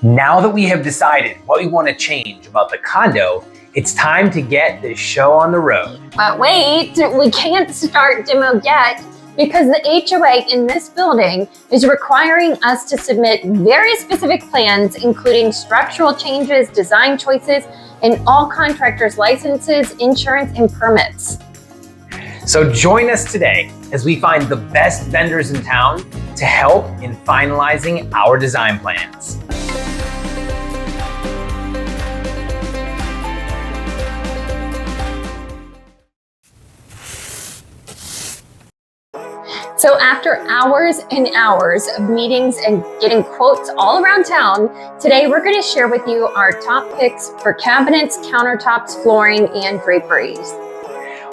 Now that we have decided what we want to change about the condo, it's time to get this show on the road. But wait, we can't start demo yet because the HOA in this building is requiring us to submit very specific plans, including structural changes, design choices, and all contractors' licenses, insurance, and permits. So join us today as we find the best vendors in town to help in finalizing our design plans. So after hours and hours of meetings and getting quotes all around town, today we're going to share with you our top picks for cabinets, countertops, flooring, and draperies.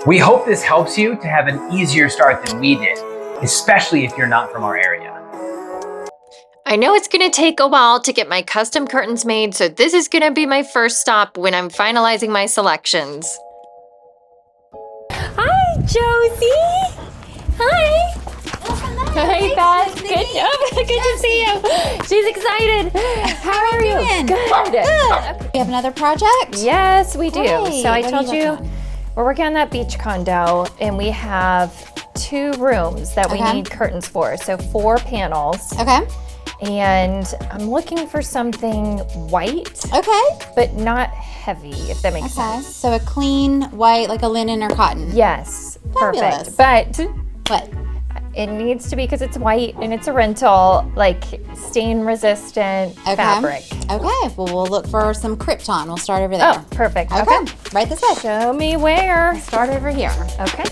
We hope this helps you to have an easier start than we did, especially if you're not from our area. I know it's going to take a while to get my custom curtains made, so this is going to be my first stop when I'm finalizing my selections. Hi, Josie. Hi. Hey, Beth. Good to see you. She's excited. How are you? Good. You have another project? Yes, we do. Great. So I What are told you you, working on? we're working on that beach condo, and we have 2 rooms that we Okay. need curtains for. So 4 panels. Okay. And I'm looking for something white, Okay. but not heavy, if that makes Okay. sense. So a clean white, like a linen or cotton. Yes, Fabulous. perfect. But What? it needs to be, because it's white and it's a rental, like stain resistant Okay. fabric. Okay. Well, we'll look for some Krypton. We'll start over there. Oh, perfect. Okay. Right this way. Show me where. Start over here. Okay.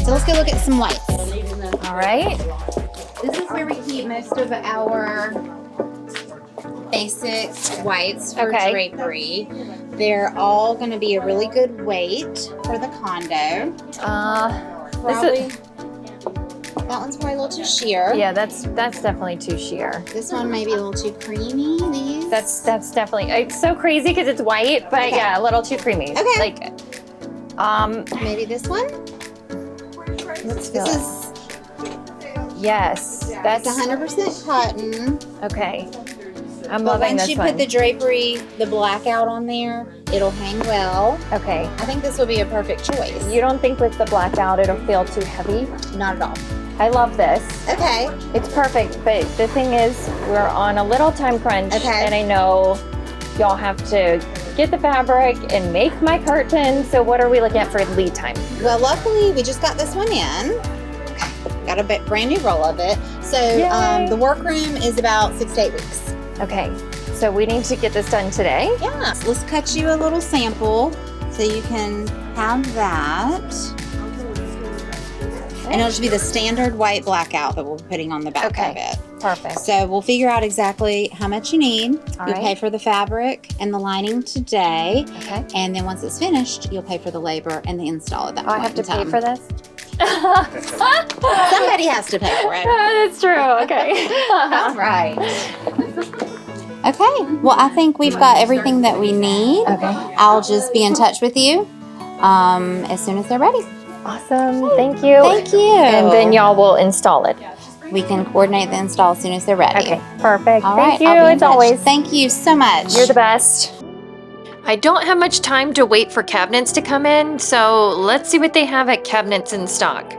So let's go look at some whites. All right. This is where we keep most of our basic whites for Okay. drapery. They're all going to be a really good weight for the condo. Probably. That one's probably a little too sheer. Yeah, that's definitely too sheer. This one may be a little too creamy. These. That's definitely, it's so crazy because it's white, but Okay. yeah, a little too creamy. Okay. Like, Maybe this one. let's feel This it. is Yes, that's 100% cotton. okay. I'm But loving once this you one. put the drapery, the blackout on there, it'll hang well. Okay. I think this will be a perfect choice. You don't think with the blackout it'll feel too heavy? Not at all. I love this. Okay. It's perfect, but the thing is, we're on a little time crunch, Okay. and I know y'all have to get the fabric and make my curtain. So what are we looking at for lead time? Well, luckily, we just got this one in. Got a brand new roll of it. So Yay. the workroom is about 6 to 8 weeks. Okay, so we need to get this done today. Yeah. So let's cut you a little sample so you can have that. And it'll just be the standard white blackout that we're putting on the back Okay. of it. Perfect. So we'll figure out exactly how much you need. All You'll right. pay for the fabric and the lining today. Okay. And then once it's finished, you'll pay for the labor and the install at that Oh, I point have to in pay time. for this? Somebody has to pay for it. That's true. Okay. All right. Okay. Well, I think we've got everything that we need. Okay. I'll just be in touch with you as soon as they're ready. Awesome. Thank you. Thank you. And then y'all will install it. We can coordinate the install as soon as they're ready. Okay. Perfect. All Thank right. you. I'll be in As touch. always. Thank you so much. You're the best. I don't have much time to wait for cabinets to come in, so let's see what they have at Cabinets in Stock.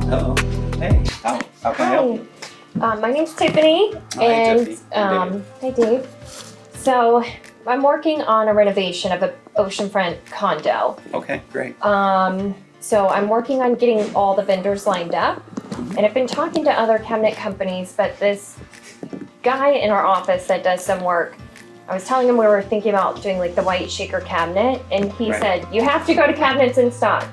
Hello. Hey, how can I help you? My name's Tiffany, Hi, and Tiffany. hi Dave. So I'm working on a renovation of an oceanfront condo. Okay, great. So I'm working on getting all the vendors lined up, and I've been talking to other cabinet companies, but this guy in our office that does some work, I was telling him we were thinking about doing like the white shaker cabinet, and he Right. said, you have to go to Cabinets in Stock.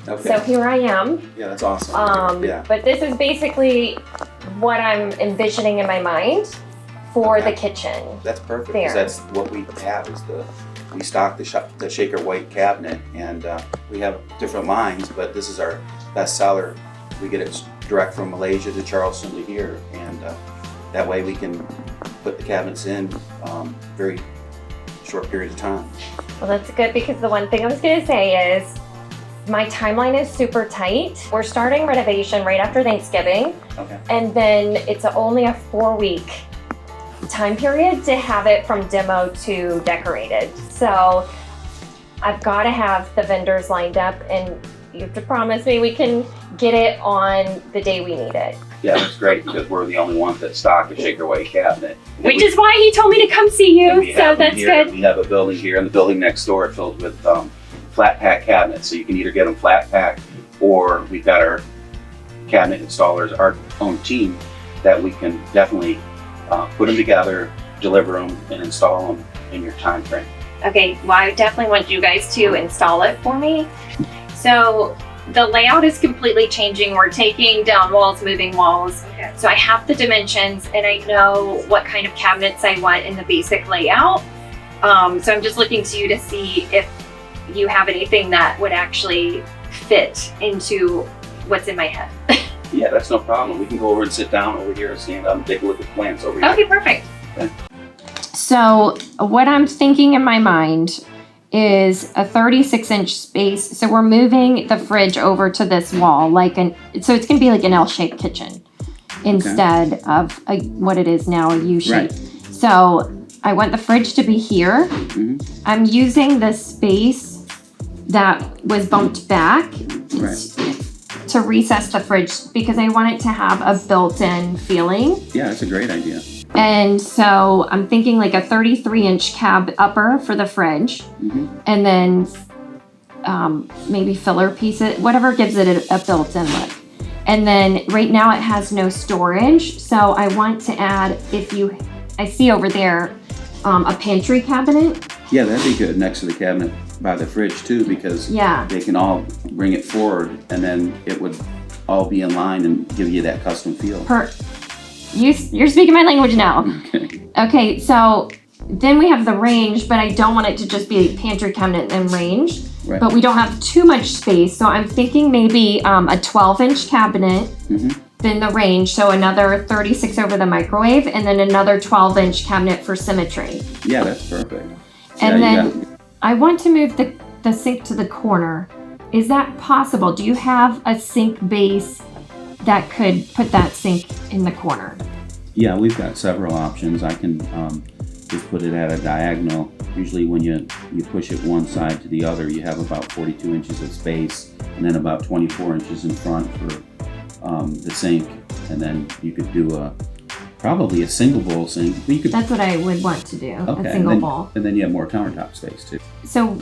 Okay. So here I am. Yeah, that's awesome. Yeah. But this is basically what I'm envisioning in my mind for the Okay. kitchen. That's perfect. There. 'Cause that's what we have is the we stock the shaker white cabinet, and we have different lines, but this is our best seller. We get it direct from Malaysia to Charleston to here, and that way we can put the cabinets in very short period of time. Well, that's good, because the one thing I was gonna say is my timeline is super tight. We're starting renovation right after Thanksgiving. Okay. And then it's only a 4-week time period to have it from demo to decorated. So I've got to have the vendors lined up, and you have to promise me we can get it on the day we need it. Yeah, that's great, because we're the only ones that stock a shaker white cabinet. Which is why he told me to come see you, so that's good. We have a building here, and the building next door filled with flat pack cabinets, so you can either get them flat pack, or we've got our cabinet installers, our own team, that we can definitely put them together, deliver them, and install them in your time frame. Okay, well, I definitely want you guys to install it for me. So the layout is completely changing. We're taking down walls, moving walls. Okay. So I have the dimensions, and I know what kind of cabinets I want in the basic layout. So I'm just looking to you to see if you have anything that would actually fit into what's in my head. Yeah, that's no problem. We can go over and sit down over here and stand up and take a look at the plans over here. Okay, perfect. Okay. So what I'm thinking in my mind is a 36-inch space. So we're moving the fridge over to this wall, so it's gonna be like an L-shaped kitchen instead of what it is now, a U-shape. Right. So I want the fridge to be here. Mm-hmm. I'm using the space that was bumped back to recess the fridge, because I want it to have a built-in feeling. Yeah, that's a great idea. And so I'm thinking like a 33-inch cab upper for the fridge, and then maybe filler pieces, whatever gives it a built-in look. And then right now it has no storage, so I want to add, I see over there, a pantry cabinet. Yeah, that'd be good next to the cabinet by the fridge too, because they can all bring it forward, and then it would all be in line and give you that custom feel. You're speaking my language now. Okay. Okay, so then we have the range, but I don't want it to just be a pantry cabinet and range. Right. But we don't have too much space, so I'm thinking maybe a 12-inch cabinet, then the range, so another 36 over the microwave, and then another 12-inch cabinet for symmetry. Yeah, that's perfect. And then I want to move the sink to the corner. Is that possible? Do you have a sink base that could put that sink in the corner? Yeah, we've got several options. I can just put it at a diagonal. Usually when you push it one side to the other, you have about 42 inches of space, and then about 24 inches in front for the sink. And then you could do probably a single bowl sink. That's what I would want to do, okay, a single bowl. And then you have more countertop space too. So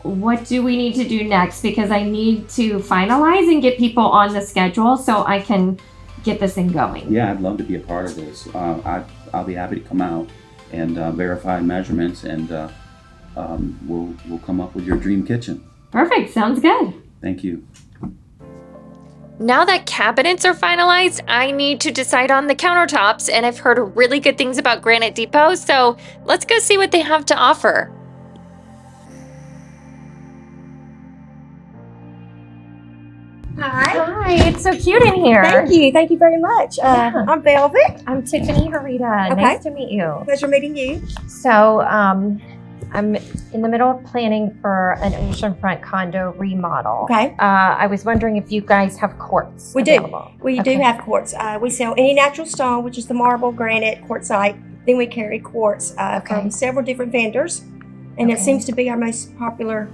what do we need to do next? Because I need to finalize and get people on the schedule so I can get this thing going. Yeah, I'd love to be a part of this. I'll be happy to come out and verify measurements, and we'll come up with your dream kitchen. Perfect, sounds good. Thank you. Now that cabinets are finalized, I need to decide on the countertops, and I've heard really good things about Granite Depot, so let's go see what they have to offer. Hi, it's so cute in here. Thank you very much. I'm Velvet. I'm Tiffany Hereda. Okay. Nice to meet you. Pleasure meeting you. So, I'm in the middle of planning for an oceanfront condo remodel. Okay. I was wondering if you guys have quartz We available. do. We do have quartz. We sell any natural stone, which is the marble, granite, quartzite. Then we carry quartz from several different vendors, and it seems to be our most popular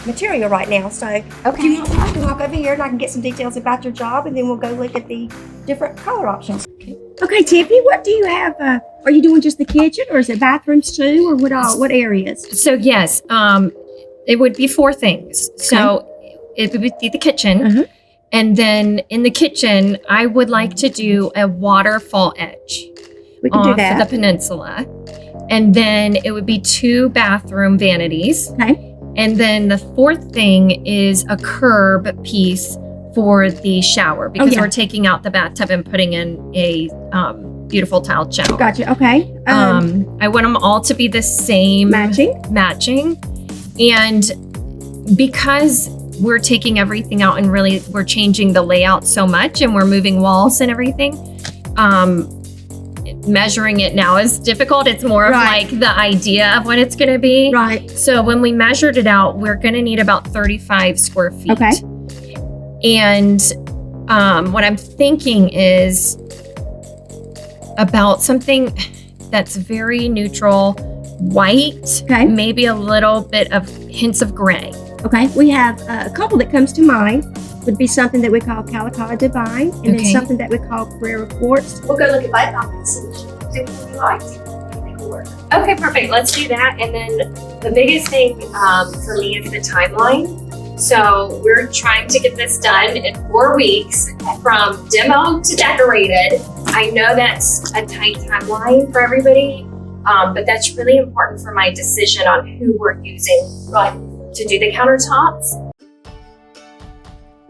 material right now. So if you want, I can walk over here and I can get some details about your job, and then we'll go look at the different color options. Okay, Tiffany, what do you have? Are you doing just the kitchen, or is it bathrooms too, or what areas? So yes, it would be 4 things. So it would be the kitchen, and then in the kitchen, I would like to do a waterfall edge. We can do that. The peninsula, and then it would be 2 bathroom vanities. Okay. And then the 4th thing is a curb piece for the shower, because we're taking out the bathtub and putting in a beautiful tiled shower. Gotcha. Okay. I want them all to be the same. Matching. And because we're taking everything out and really we're changing the layout so much and we're moving walls and everything, measuring it now is difficult. It's more of like the idea of what it's going to be. Right. So when we measured it out, we're going to need about 35 square feet. Okay. And what I'm thinking is about something that's very neutral, white, Okay. maybe a little bit of hints of gray. Okay. We have a couple that comes to mind. Would be something that we call Calico Divine, and then Okay. something that we call Carrera Quartz. We'll go look at both options and see what you like. See what you think will work. Okay, perfect. Let's do that. And then the biggest thing for me is the timeline. So we're trying to get this done in 4 weeks from demo to decorated. I know that's a tight timeline for everybody, but that's really important for my decision on who we're using to do the countertops.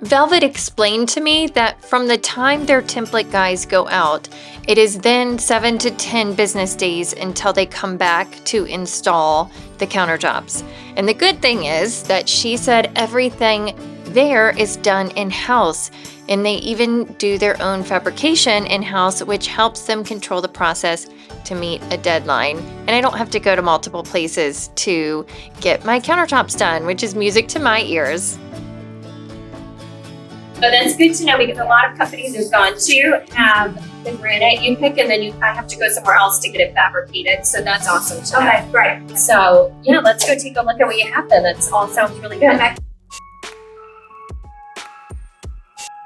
Velvet explained to me that from the time their template guys go out, it is then 7 to 10 business days until they come back to install the countertops. And the good thing is that she said everything there is done in-house, and they even do their own fabrication in-house, which helps them control the process to meet a deadline. And I don't have to go to multiple places to get my countertops done, which is music to my ears. But that's good to know because a lot of companies have gone to have the granite you pick and then I have to go somewhere else to get it fabricated. So that's awesome to know. Okay, great. So yeah, let's go take a look at what you have then. That all sounds really good. Okay.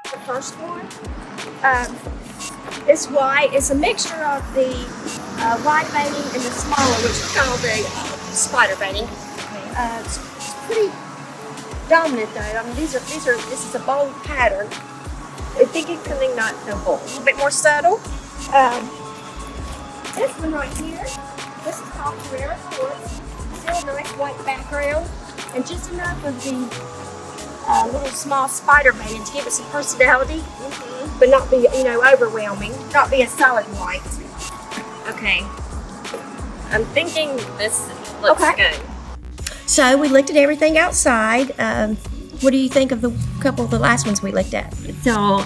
The first one is white. It's a mixture of the white veining and the smaller, which is called the spider veining. It's pretty dominant though. I mean, this is a bold pattern. I think it's something not so bold, a little bit more subtle. This one right here, this is called Carrera Quartz. Still a nice white background, and just enough of the little small spider veining to give it some personality, but not be overwhelming. Not be a solid white. Okay. I'm thinking this looks good. So we looked at everything outside. What do you think of the couple of the last ones we looked at? So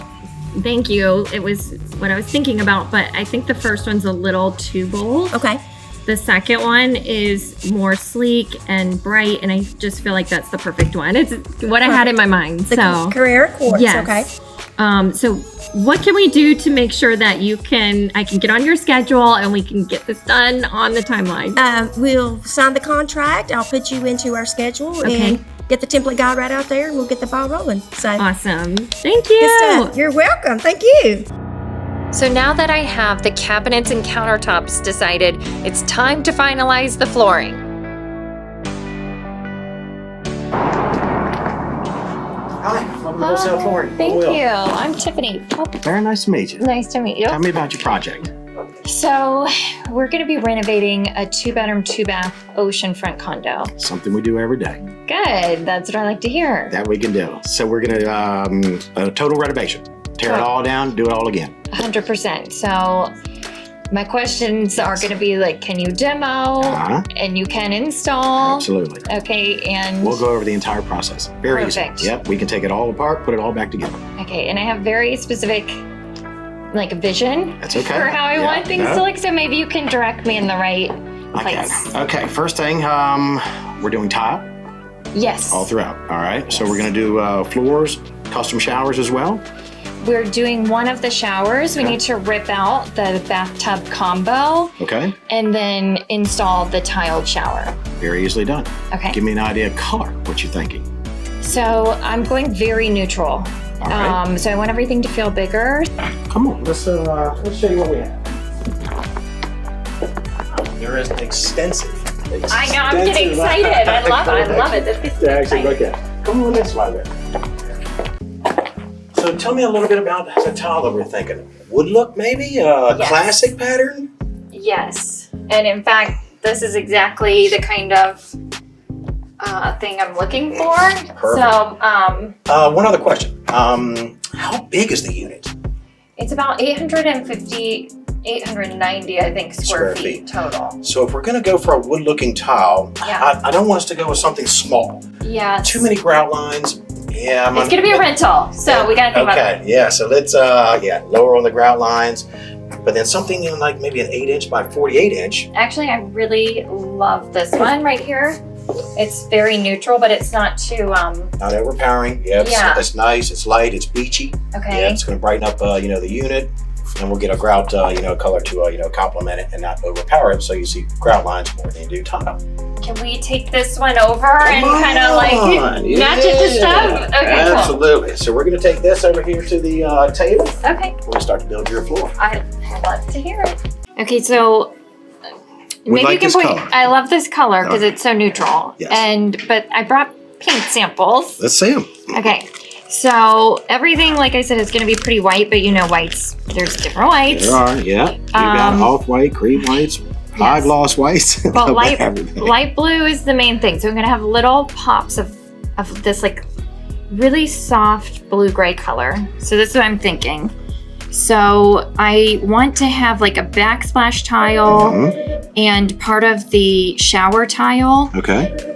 thank you. It was what I was thinking about, but I think the first one's a little too bold. Okay. The second one is more sleek and bright, and I just feel like that's the perfect one. It's what I had in my mind. The Carrera Quartz. Yes. Okay. So what can we do to make sure that I can get on your schedule and we can get this done on the timeline? We'll sign the contract. I'll put you into our schedule and get the template guide right out there, and we'll get the ball rolling. So awesome. Thank you. good stuff. You're welcome. Thank you. So now that I have the cabinets and countertops decided, it's time to finalize the flooring. Hi, welcome to Wholesale Flooring. Thank you. I'm Tiffany. Oh, Very nice to meet you. nice to meet you. Tell me about your project. So we're going to be renovating a 2-bedroom, 2-bath oceanfront condo. Something we do every day. Good. That's what I like to hear. That we can do. So we're going to a total renovation. Tear it all down, do it all again. 100%. So my questions are going to be like, can you demo and you can install? Absolutely. Okay. And We'll go over the entire process. Very Perfect. easy. Yep, we can take it all apart, put it all back together. okay. And I have very specific vision That's okay. for how I Yeah, want things no. to look. So maybe you can direct me in the right I place. can. Okay, first thing, we're doing tile Yes. all throughout. All right, so we're going to do floors, custom showers as well. We're doing one of the showers. We need to rip out the bathtub combo Okay, and then install the tiled shower. very easily done. Okay. Give me an idea of color, what you're thinking. So I'm going very neutral. All right. So I want everything to feel bigger. Come on, let's show you what we have. There is an extensive. I know, I'm getting excited. I love it. This is To actually exciting. look at. Come on this way there. So tell me a little bit about the tile that we're thinking. Wood look maybe? Yes. Classic pattern? Yes. And in fact, this is exactly the kind of thing I'm looking for. Perfect. So One other question. How big is the unit? it's about 850 890, I think, square feet total. So if we're gonna go for a wood looking tile, Yeah. I don't want us to go with something small. Yeah. Too many grout lines. Yeah. It's gonna be a rental, so we gotta think about Okay, that. yeah, so let's lower on the grout lines. But then something in like maybe an 8" by 48". Actually, I really love this one right here. It's very neutral, but it's not too, Not overpowering. Yeah, it's nice, it's light, it's beachy. okay. Yeah, it's gonna brighten up, the unit. And we'll get a grout, color to, complement it and not overpower it. So you see grout lines more than you do tile. Can we take this one over and kind of like match it to stuff? Okay, Absolutely. So we're gonna take this over here to the table. cool. Okay. We're gonna start to build your floor. I'd love to hear it. Okay, so We maybe like you can this point. color. I love this color because it's so neutral. Yes. But I brought paint samples. Let's see them. Okay. So everything, like I said, is going to be pretty white, but whites. There's different whites. There are, yeah. You got off-white, cream whites, high gloss whites. But light blue is the main thing. So I'm going to have little pops of this like really soft blue-gray color. So this is what I'm thinking. So I want to have like a backsplash tile and part of the shower tile. Okay.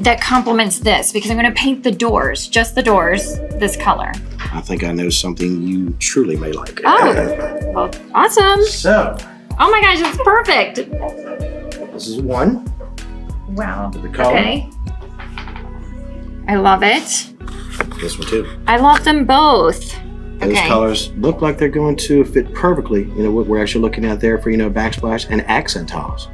That complements this because I'm going to paint the doors, just the doors, this color. I think I know something you truly may like. Oh, well, awesome. So, Oh my gosh, it's perfect. this is one. Wow. The color. Okay. I love it. This one too. I love them both. Those colors look like they're going to fit perfectly, what we're actually looking at there for, backsplash and accent tiles.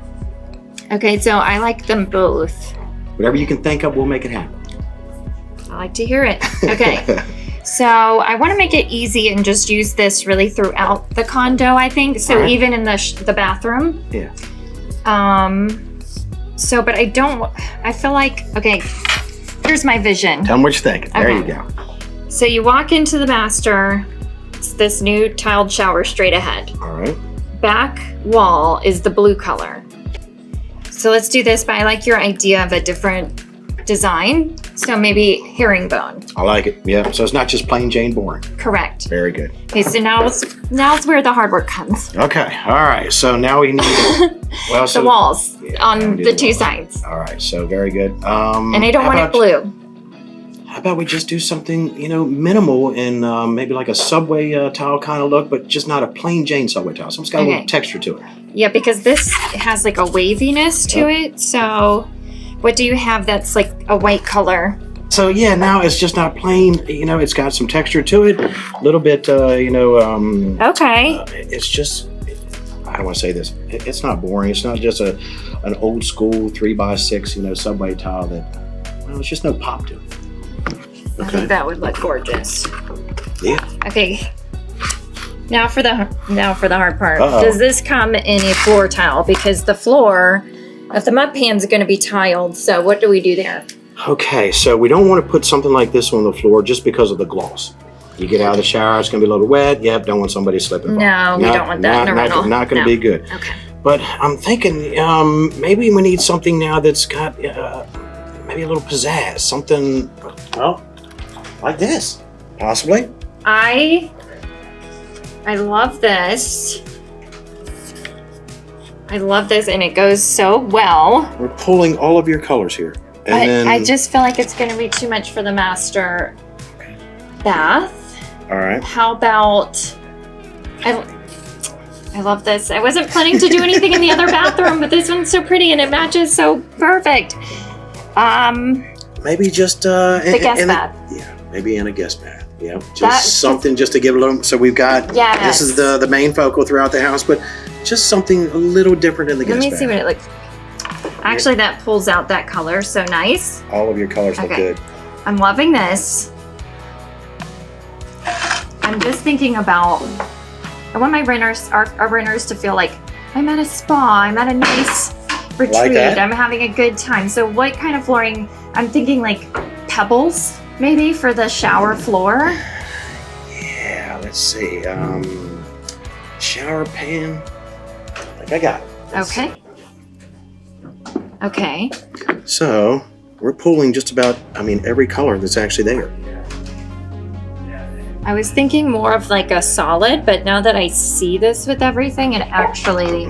Okay, so I like them both. Whatever you can think of, we'll make it happen. I like to hear it. Okay. So I want to make it easy and just use this really throughout the condo, I think. So even in the bathroom. Yeah. So, but I feel like, okay, here's my vision. Tell them what you think. There you go. So you walk into the master, it's this new tiled shower straight ahead. All right. Back wall is the blue color. So let's do this, but I like your idea of a different design. So maybe herringbone. I like it. Yeah. So it's not just plain Jane boring. Correct. Very good. Okay, so now it's where the hard work comes. Okay. All right. So now we need The walls on the two sides. All right. So very good. And I don't want it blue. How about we just do something, minimal and maybe like a subway tile kind of look, but just not a plain Jane subway tile. So it's got a little texture to it. Yeah, because this has like a waviness to it. So what do you have that's like a white color? So yeah, now it's just not plain, it's got some texture to it, a little bit, okay. It's just, I don't want to say this, it's not boring. It's not just an old school 3x6, subway tile that, it's just no pop to it. I think that would look gorgeous. Yeah. Okay. Now for the hard part. Uh-oh. Does this come in a floor tile? Because the floor of the mud pan is going to be tiled. So what do we do there? Okay, so we don't want to put something like this on the floor just because of the gloss. You get out of the shower, it's going to be a little wet. Yep, don't want somebody slipping. No, we don't want that in a rental. Not going to be good. Okay. But I'm thinking maybe we need something now that's got maybe a little pizzazz. Something, well, like this, possibly. I love this. I love this, and it goes so well. We're pulling all of your colors here. And then, I just feel like it's going to be too much for the master bath. all right. How about, I love this. I wasn't planning to do anything in the other bathroom, but this one's so pretty and it matches so perfect. Maybe just the guest bath. Yeah, maybe in a guest bath. Yeah, just something just to give a little. So we've got. Yes. This is the main focal throughout the house, but just something a little different in the guest bath. Let me see what it looks. Actually, that pulls out that color so nice. All of your colors look good. I'm loving this. I'm just thinking about. I want my renters, our renters, to feel like I'm at a spa. I'm at a nice retreat. Like that? I'm having a good time. So, what kind of flooring? I'm thinking like pebbles, maybe for the shower floor. Yeah, let's see. Shower pan. I think I got it. Okay. Okay. So we're pulling just about, every color that's actually there. I was thinking more of like a solid, but now that I see this with everything, it actually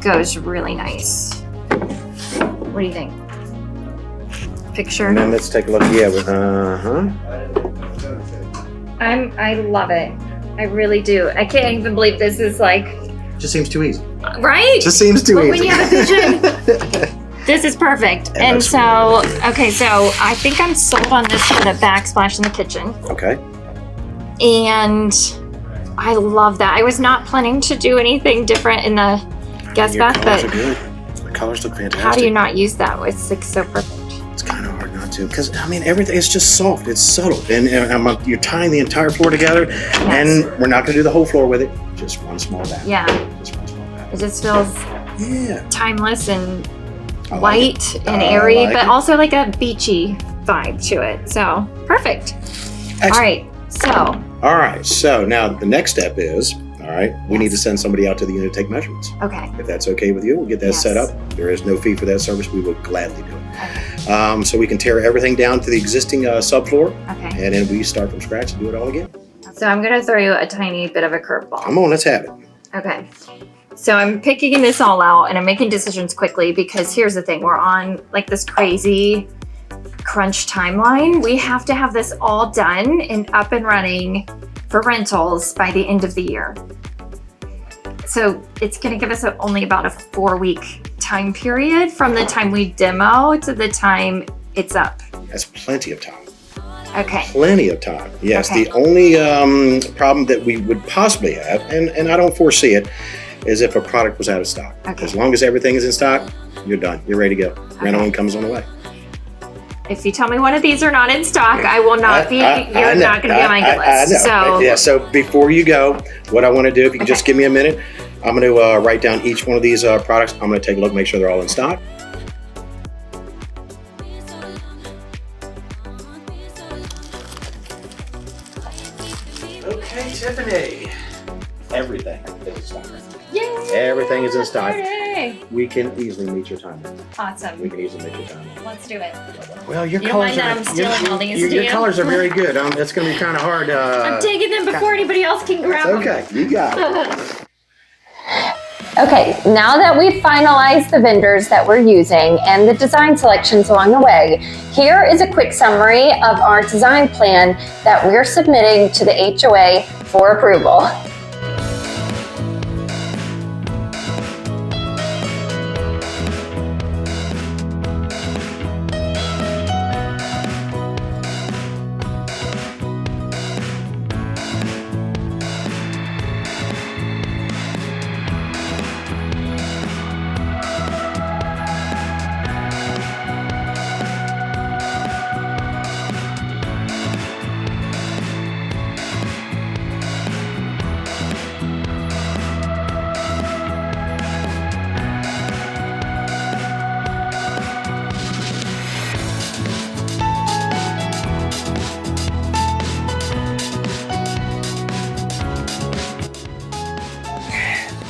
goes really nice. What do you think? Picture? And then let's take a look. Yeah, I love it. I really do. I can't even believe this is like, just seems too easy. right? Just seems too easy. When you have a vision, this is perfect. Yeah, And that's so, okay, so I think I'm sold on this for the backsplash in the kitchen. Okay. And I love that. I was not planning to do anything different in the guest Your bath, colors but are good. The colors look fantastic. how do you not use that? It's like so perfect. It's kind of hard not to, because I mean everything is just soft. It's subtle, and you're tying the entire floor together, and we're not going to do the whole floor with it. Just one small bath. Yeah. Just one small bath. It just feels Yeah. timeless and I like white it. and I airy, like but it. also like a beachy vibe to it. So perfect. Excellent. All right. So All right. So now the next step is, all right, we need to send somebody out to the unit to take measurements. okay. If that's okay with you, we'll get that set Yes. up. There is no fee for that service. We will gladly do it. So we can tear everything down to the existing subfloor, Okay. and then we start from scratch and do it all again. So I'm gonna throw you a tiny bit of a curveball. Come on, let's have it. Okay. So I'm picking this all out and I'm making decisions quickly because here's the thing. We're on like this crazy crunch timeline. We have to have this all done and up and running for rentals by the end of the year. So it's going to give us only about a 4-week time period from the time we demo to the time it's up. That's plenty of time. Okay. Plenty of time. Yes. Okay. The only problem that we would possibly have, and I don't foresee it, is if a product was out of stock. Okay. As long as everything is in stock, you're done. You're ready to go. Rental income's on the way. If you tell me one of these are not in stock, I will not be, I you're know. not going to be on my good I list. know. So Yeah, so before you go, what I want to do, if you can just give me a minute, I'm going to write down each one of these products. I'm going to take a look, make sure they're all in stock. Okay, Tiffany. Everything is in stock. Yay! Everything is in stock. Yay! We can easily meet your time. Awesome. We can easily meet your time. Let's do it. Well, your You don't colors mind that are I'm stealing all these, do your you? colors are very good. It's going to be kind of hard. I'm taking them before anybody else can grab them. Okay, you got it. Okay, now that we've finalized the vendors that we're using and the design selections along the way, here is a quick summary of our design plan that we're submitting to the HOA for approval.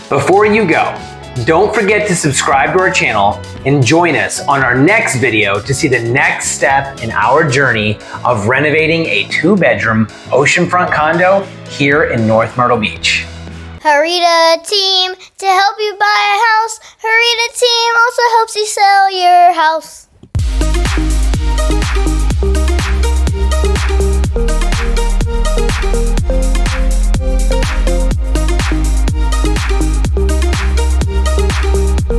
Before you go, don't forget to subscribe to our channel and join us on our next video to see the next step in our journey of renovating a 2-bedroom oceanfront condo here in North Myrtle Beach. Hereda team to help you buy a house. Hereda team also helps you sell your house.